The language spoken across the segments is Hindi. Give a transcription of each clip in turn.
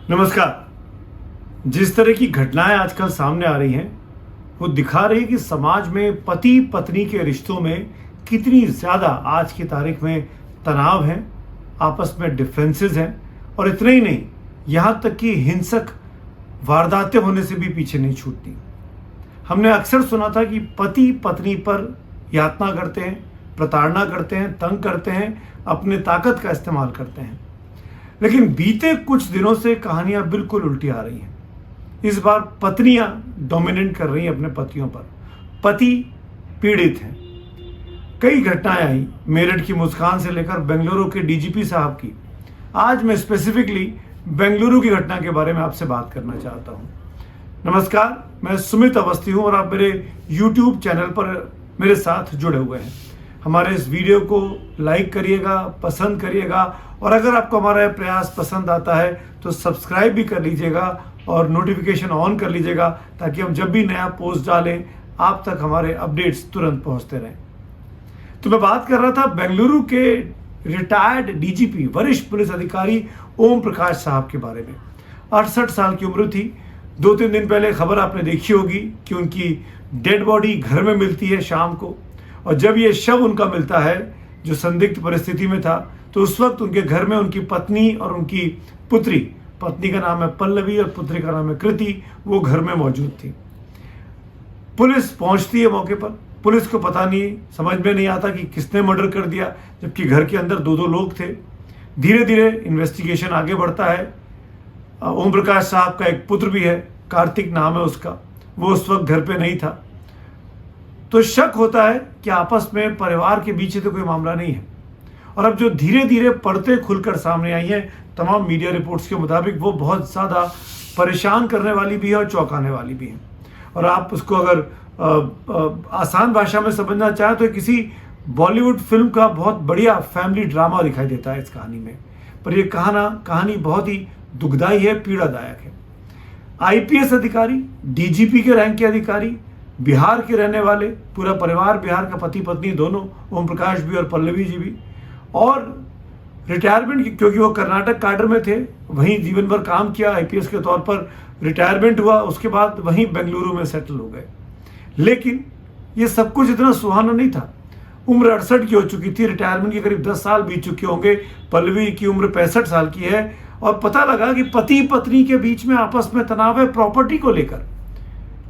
नमस्कार। जिस तरह की घटनाएं आजकल सामने आ रही हैं वो दिखा रही है कि समाज में पति पत्नी के रिश्तों में कितनी ज़्यादा आज की तारीख में तनाव है, आपस में डिफरेंसेस हैं और इतना ही नहीं, यहाँ तक कि हिंसक वारदातें होने से भी पीछे नहीं छूटती। हमने अक्सर सुना था कि पति पत्नी पर यातना करते हैं, प्रताड़ना करते हैं, तंग करते हैं, अपने ताकत का इस्तेमाल करते हैं। लेकिन बीते कुछ दिनों से कहानियां बिल्कुल उल्टी आ रही हैं। इस बार पत्नियां डोमिनेट कर रही हैं अपने पतियों पर, पति पीड़ित हैं। कई घटनाएं आई, मेरठ की मुस्कान से लेकर बेंगलुरु के डीजीपी साहब की। आज मैं स्पेसिफिकली बेंगलुरु की घटना के बारे में आपसे बात करना चाहता हूं। नमस्कार, मैं सुमित अवस्थी हूं और आप मेरे यूट्यूब चैनल पर मेरे साथ जुड़े हुए हैं। हमारे इस वीडियो को लाइक करिएगा, पसंद करिएगा और अगर आपको हमारा प्रयास पसंद आता है तो सब्सक्राइब भी कर लीजिएगा और नोटिफिकेशन ऑन कर लीजिएगा ताकि हम जब भी नया पोस्ट डालें आप तक हमारे अपडेट्स तुरंत पहुंचते रहें। तो मैं बात कर रहा था बेंगलुरु के रिटायर्ड डीजीपी, वरिष्ठ पुलिस अधिकारी ओम प्रकाश साहब के बारे में। 68 साल की उम्र थी। 2-3 दिन पहले खबर आपने देखी होगी कि उनकी डेड बॉडी घर में मिलती है शाम को, और जब ये शव उनका मिलता है जो संदिग्ध परिस्थिति में था, तो उस वक्त उनके घर में उनकी पत्नी और उनकी पुत्री, पत्नी का नाम है पल्लवी और पुत्री का नाम है कृति, वो घर में मौजूद थी। पुलिस पहुंचती है मौके पर। पुलिस को पता नहीं, समझ में नहीं आता कि किसने मर्डर कर दिया, जबकि घर के अंदर 2-2 लोग थे। धीरे धीरे इन्वेस्टिगेशन आगे बढ़ता है। ओम प्रकाश साहब का एक पुत्र भी है, कार्तिक नाम है उसका, वो उस वक्त घर पे नहीं था। तो शक होता है कि आपस में परिवार के बीच तो कोई मामला नहीं है। और अब जो धीरे धीरे परतें खुलकर सामने आई हैं तमाम मीडिया रिपोर्ट्स के मुताबिक, वो बहुत ज़्यादा परेशान करने वाली भी है और चौंकाने वाली भी है। और आप उसको अगर आसान भाषा में समझना चाहें तो किसी बॉलीवुड फिल्म का बहुत बढ़िया फैमिली ड्रामा दिखाई देता है इस कहानी में। पर यह कहानी बहुत ही दुखदाई है, पीड़ादायक है। आईपीएस अधिकारी, डीजीपी के रैंक के अधिकारी, बिहार के रहने वाले, पूरा परिवार बिहार का, पति पत्नी दोनों, ओम प्रकाश भी और पल्लवी जी भी, और रिटायरमेंट क्योंकि वो कर्नाटक काडर में थे, वहीं जीवन भर काम किया, आईपीएस के तौर पर रिटायरमेंट हुआ, उसके बाद वहीं बेंगलुरु में सेटल हो गए। लेकिन ये सब कुछ इतना सुहाना नहीं था। उम्र 68 की हो चुकी थी, रिटायरमेंट के करीब 10 साल बीत चुके होंगे। पल्लवी की उम्र 65 साल की है और पता लगा कि पति पत्नी के बीच में आपस में तनाव है प्रॉपर्टी को लेकर,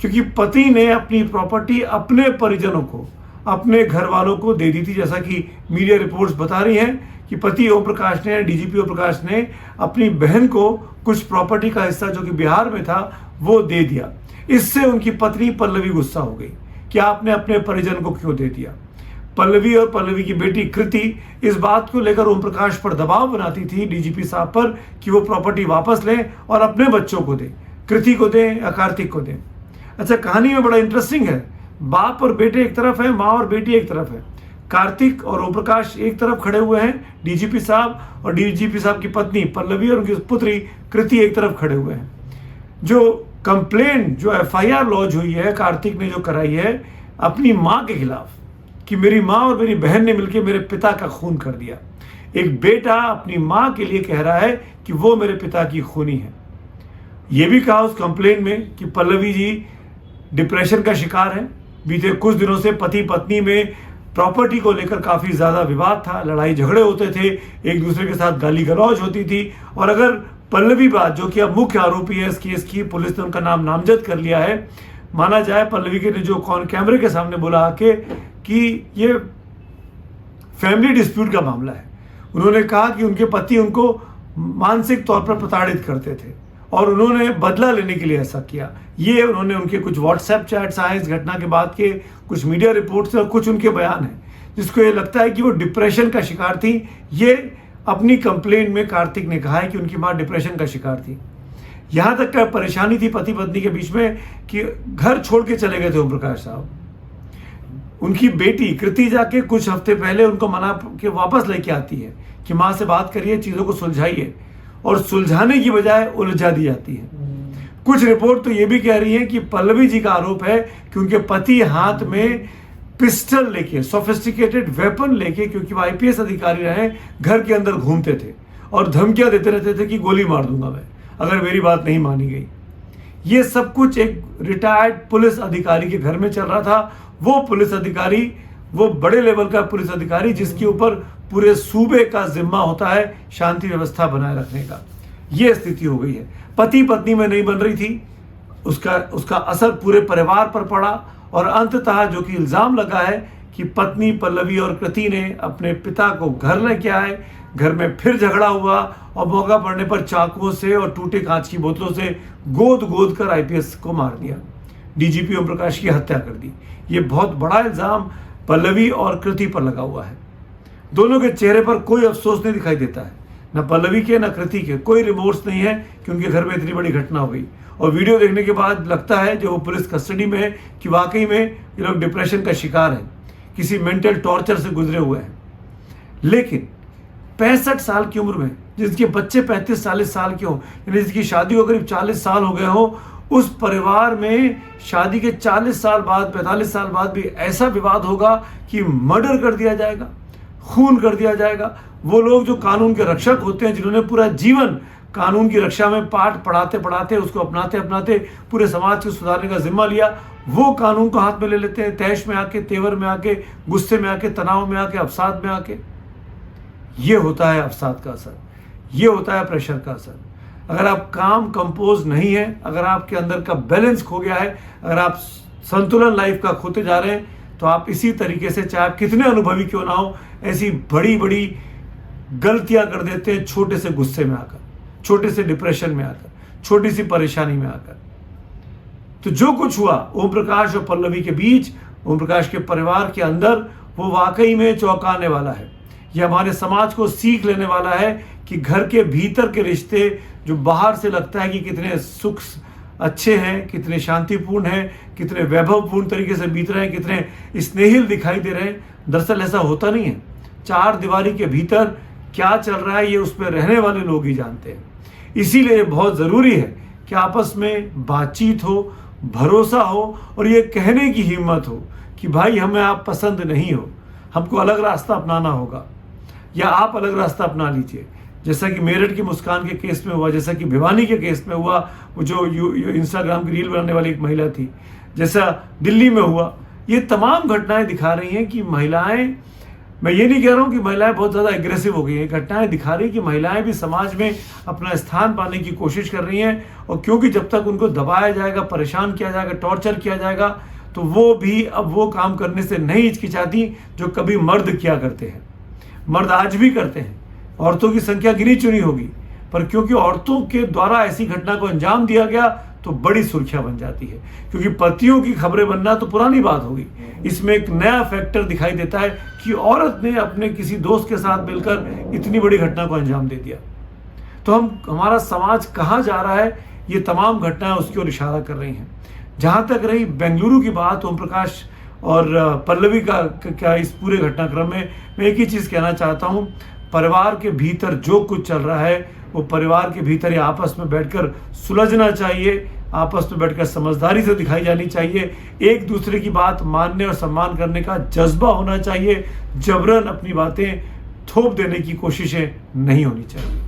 क्योंकि पति ने अपनी प्रॉपर्टी अपने परिजनों को, अपने घर वालों को दे दी थी। जैसा कि मीडिया रिपोर्ट्स बता रही हैं कि पति ओम प्रकाश ने, डीजीपी ओम प्रकाश ने अपनी बहन को कुछ प्रॉपर्टी का हिस्सा जो कि बिहार में था वो दे दिया। इससे उनकी पत्नी पल्लवी गुस्सा हो गई कि आपने अपने परिजन को क्यों दे दिया। पल्लवी और पल्लवी की बेटी कृति इस बात को लेकर ओम प्रकाश पर दबाव बनाती थी डीजीपी साहब पर कि वो प्रॉपर्टी वापस लें और अपने बच्चों को दें, कृति को दें या कार्तिक को दें। अच्छा, कहानी में बड़ा इंटरेस्टिंग है। बाप और बेटे एक तरफ है, माँ और बेटी एक तरफ है। कार्तिक और ओम प्रकाश एक तरफ खड़े हुए हैं, डीजीपी साहब और डीजीपी साहब की पत्नी पल्लवी और उनकी पुत्री कृति एक तरफ खड़े हुए हैं। जो कंप्लेन, जो एफआईआर लॉन्च हुई है, कार्तिक ने जो कराई है अपनी माँ के खिलाफ कि मेरी माँ और मेरी बहन ने मिलकर मेरे पिता का खून कर दिया। एक बेटा अपनी माँ के लिए कह रहा है कि वो मेरे पिता की खूनी है। ये भी कहा उस कंप्लेन में कि पल्लवी जी डिप्रेशन का शिकार है। बीते कुछ दिनों से पति पत्नी में प्रॉपर्टी को लेकर काफ़ी ज़्यादा विवाद था, लड़ाई झगड़े होते थे, एक दूसरे के साथ गाली गलौज होती थी। और अगर पल्लवी बात, जो कि अब मुख्य आरोपी है इस केस की, पुलिस ने उनका नाम नामजद कर लिया है, माना जाए पल्लवी के ने जो कैमरे के सामने बोला कि ये फैमिली डिस्प्यूट का मामला है। उन्होंने कहा कि उनके पति उनको मानसिक तौर पर प्रताड़ित करते थे और उन्होंने बदला लेने के लिए ऐसा किया। ये उन्होंने, उनके कुछ व्हाट्सएप चैट्स आए इस घटना के बाद के, कुछ मीडिया रिपोर्ट्स और कुछ उनके बयान हैं जिसको ये लगता है कि वो डिप्रेशन का शिकार थी। ये अपनी कंप्लेन में कार्तिक ने कहा है कि उनकी माँ डिप्रेशन का शिकार थी। यहाँ तक का परेशानी थी पति पत्नी के बीच में कि घर छोड़ के चले गए थे ओम प्रकाश साहब। उनकी बेटी कृति जाके कुछ हफ्ते पहले उनको मना के वापस लेके आती है कि माँ से बात करिए, चीज़ों को सुलझाइए, और सुलझाने की बजाय उलझा दी जाती है। कुछ रिपोर्ट तो ये भी कह रही है कि पल्लवी जी का आरोप है कि उनके पति हाथ में पिस्टल लेके, सोफिस्टिकेटेड वेपन लेके, क्योंकि वो आईपीएस अधिकारी रहे, घर के अंदर घूमते थे और धमकियां देते रहते थे कि गोली मार दूंगा मैं। अगर मेरी बात नहीं मानी गई। ये सब कुछ एक रिटायर्ड पुलिस अधिकारी के घर में चल रहा था। वो पुलिस अधिकारी, वो बड़े लेवल का पुलिस अधिकारी जिसके ऊपर पूरे सूबे का जिम्मा होता है शांति व्यवस्था बनाए रखने का। ये स्थिति हो गई है। पति पत्नी में नहीं बन रही थी, उसका असर पूरे परिवार पर पड़ा और अंततः जो कि इल्जाम लगा है कि पत्नी पल्लवी और कृति ने अपने पिता को घर लेके आए, घर में फिर झगड़ा हुआ और मौका पड़ने पर चाकुओं से और टूटे कांच की बोतलों से गोद कर आईपीएस को मार दिया, डीजीपी ओम प्रकाश की हत्या कर दी। ये बहुत बड़ा इल्जाम पल्लवी और कृति पर लगा हुआ है। दोनों के चेहरे पर कोई अफसोस नहीं दिखाई देता है, न पल्लवी के न कृति के, कोई रिमोर्स नहीं है कि उनके घर में इतनी बड़ी घटना हो गई। और वीडियो देखने के बाद लगता है जो वो पुलिस कस्टडी में है कि वाकई में ये लोग डिप्रेशन का शिकार हैं, किसी मेंटल टॉर्चर से गुजरे हुए हैं। लेकिन 65 साल की उम्र में जिसके बच्चे 35-40 साल के हों, यानी जिसकी शादी को करीब 40 साल हो गए हो, उस परिवार में शादी के 40 साल बाद 45 साल बाद भी ऐसा विवाद होगा कि मर्डर कर दिया जाएगा, खून कर दिया जाएगा। वो लोग जो कानून के रक्षक होते हैं, जिन्होंने पूरा जीवन कानून की रक्षा में पाठ पढ़ाते पढ़ाते उसको अपनाते अपनाते पूरे समाज को सुधारने का जिम्मा लिया, वो कानून को हाथ में ले लेते हैं, तैश में आके, तेवर में आके, गुस्से में आके, तनाव में आके, अवसाद में आके। ये होता है अवसाद का असर, ये होता है प्रेशर का असर। अगर आप काम कंपोज नहीं है, अगर आपके अंदर का बैलेंस खो गया है, अगर आप संतुलन लाइफ का खोते जा रहे हैं, तो आप इसी तरीके से, चाहे आप कितने अनुभवी क्यों ना हो, ऐसी बड़ी बड़ी गलतियां कर देते हैं छोटे से गुस्से में आकर, छोटे से डिप्रेशन में आकर, छोटी सी परेशानी में आकर। तो जो कुछ हुआ ओम प्रकाश और पल्लवी के बीच, ओम प्रकाश के परिवार के अंदर, वो वाकई में चौंकाने वाला है। यह हमारे समाज को सीख लेने वाला है कि घर के भीतर के रिश्ते जो बाहर से लगता है कि कितने सुख अच्छे हैं, कितने शांतिपूर्ण हैं, कितने वैभवपूर्ण तरीके से बीत रहे हैं, कितने स्नेहिल दिखाई दे रहे हैं, दरअसल ऐसा होता नहीं है। चार दीवारी के भीतर क्या चल रहा है ये उसमें रहने वाले लोग ही जानते हैं। इसीलिए बहुत ज़रूरी है कि आपस में बातचीत हो, भरोसा हो और ये कहने की हिम्मत हो कि भाई हमें आप पसंद नहीं हो, हमको अलग रास्ता अपनाना होगा, या आप अलग रास्ता अपना लीजिए। जैसा कि मेरठ की मुस्कान के केस में हुआ, जैसा कि भिवानी के केस में हुआ, वो जो इंस्टाग्राम की रील बनाने वाली एक महिला थी, जैसा दिल्ली में हुआ। ये तमाम घटनाएं दिखा रही हैं कि महिलाएं, मैं ये नहीं कह रहा हूँ कि महिलाएं बहुत ज़्यादा एग्रेसिव हो गई हैं, घटनाएं दिखा रही हैं कि महिलाएं भी समाज में अपना स्थान पाने की कोशिश कर रही हैं। और क्योंकि जब तक उनको दबाया जाएगा, परेशान किया जाएगा, टॉर्चर किया जाएगा, तो वो भी अब वो काम करने से नहीं हिचकिचाती जो कभी मर्द किया करते हैं। मर्द आज भी करते हैं, औरतों की संख्या गिनी चुनी होगी, पर क्योंकि औरतों के द्वारा ऐसी घटना को अंजाम दिया गया तो बड़ी सुर्खियां बन जाती है। क्योंकि पतियों की खबरें बनना तो पुरानी बात होगी, इसमें एक नया फैक्टर दिखाई देता है कि औरत ने अपने किसी दोस्त के साथ मिलकर इतनी बड़ी घटना को अंजाम दे दिया। तो हमारा समाज कहाँ जा रहा है, ये तमाम घटनाएं उसकी ओर इशारा कर रही हैं। जहाँ तक रही बेंगलुरु की बात, ओम प्रकाश और पल्लवी का क्या, इस पूरे घटनाक्रम में मैं एक ही चीज़ कहना चाहता हूँ, परिवार के भीतर जो कुछ चल रहा है वो परिवार के भीतर ही आपस में बैठकर सुलझना चाहिए, आपस में बैठकर समझदारी से दिखाई जानी चाहिए, एक दूसरे की बात मानने और सम्मान करने का जज्बा होना चाहिए, जबरन अपनी बातें थोप देने की कोशिशें नहीं होनी चाहिए।